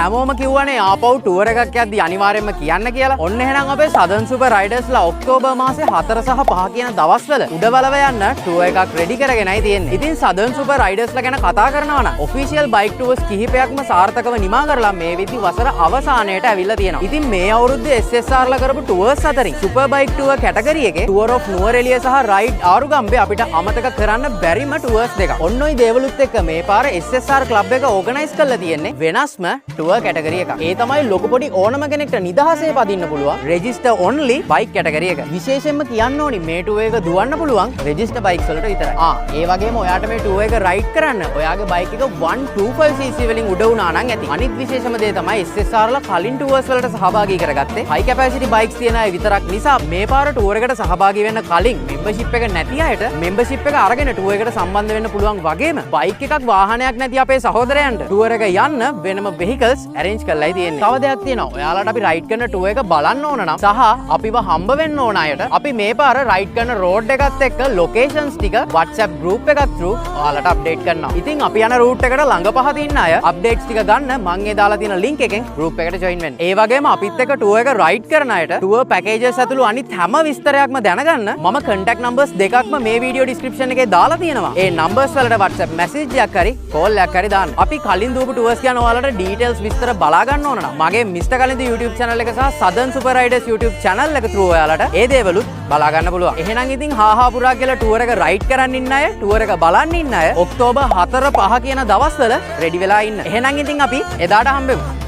හැමෝම කිව්වනේ ආපහු ටුවර් එකක් යද්දි අනිවාර්යයෙන්ම කියන්න කියලා. ඔන්න එහෙනම් අපේ Southern Super Ridersලා ඔක්තෝබර් මාසේ 4 සහ 5 කියන දවස්වල උඩවලව යන්න ටුවර් එකක් රෙඩි කරගෙනයි තියෙන්නේ. ඉතින් Southern Super Ridersලා ගැන කතා කරනවා නම් official bike tours කිහිපයක්ම සාර්ථකව නිමා කරලා මේ විදි වසර අවසානයේට ඇවිල්ලා තියෙනවා. ඉතින් මේ අවුරුද්දේ SSRලා කරපු tours අතරින් super bike tour category එකේ tour of නුවරඑළිය සහ ride ආරුගම්බේ අපිට අමතක කරන්න බැරිම tours දෙකක්. ඔන්න ඔය දේවලුත් එක්ක මේ පාර SSR club එක organize කරලා තියෙන්නේ වෙනස්ම tour category එකක්. ඒ තමයි ලොකු පොඩි ඕනම කෙනෙක්ට නිදහසේ පදින්න පුළුවන් register only bike category එක. විශේෂයෙන්ම කියන්න ඕනි මේ tour එක දුවන්න පුළුවන් register bikes වලට විතරයි. ඒ වගේම ඔයාට මේ tour එක ride කරන්න ඔයාගේ bike එක 125cc වලින් උඩ වුණා නම් ඇති. අනිත් විශේෂම දේ තමයි SSRලා කලින් tours වලට සහභාගී කරගත්තේ high capacity bikes තියන අය විතරක් නිසා මේ පාර tour එකට සහභාගී වෙන්න කලින් membership එක නැති අයට membership එක අරගෙන tour එකට සම්බන්ධ වෙන්න පුළුවන් වගේම bike එකක් වාහනයක් නැති අපේ සහෝදරයන්ට tour එක යන්න වෙනම vehicles arrange කරලායි තියෙන්නේ. තව දෙයක් තියෙනවා. ඔයාලට අපි ride කරන tour එක බලන්න ඕන නම් සහ අපිව හම්බ වෙන්න ඕන අයට අපි මේ පාර ride කරන road එකත් එක්ක locations ටික WhatsApp group එකක් through ඔයාලට update කරනවා. ඉතින් අපි යන route එකට ළඟ පහත ඉන්න අය updates ටික ගන්න මම ඒ දාලා තියෙන link එකෙන් group එකට join වෙන්න. ඒ වගේම අපිත් එක්ක tour එක ride කරන අයට tour packages ඇතුළු අනිත් හැම විස්තරයක්ම දැනගන්න මම contact numbers දෙකක්ම මේ video description එකේ දාලා තියෙනවා. ඒ numbers වලට WhatsApp message එකක් හරි call එකක් හරි දාන්න. අපි කලින් දුවපු tours ගැන ඔයාලට details විස්තර බලා ගන්න ඕන නම් මගේ Mr. Kalindu YouTube channel එක සහ Southern Super Riders YouTube channel එක through ඔයාලට ඒ දේවලුත් බලා ගන්න පුළුවන්. එහෙනම් ඉතින් හාහා පුරා කියලා tour එක ride කරන්න ඉන්න අය tour එක බලන්න ඉන්න අය ඔක්තෝබර් 4 5 කියන දවස්වල ready වෙලා ඉන්න. එහෙනම් ඉතින් අපි එදාට හම්බෙමු.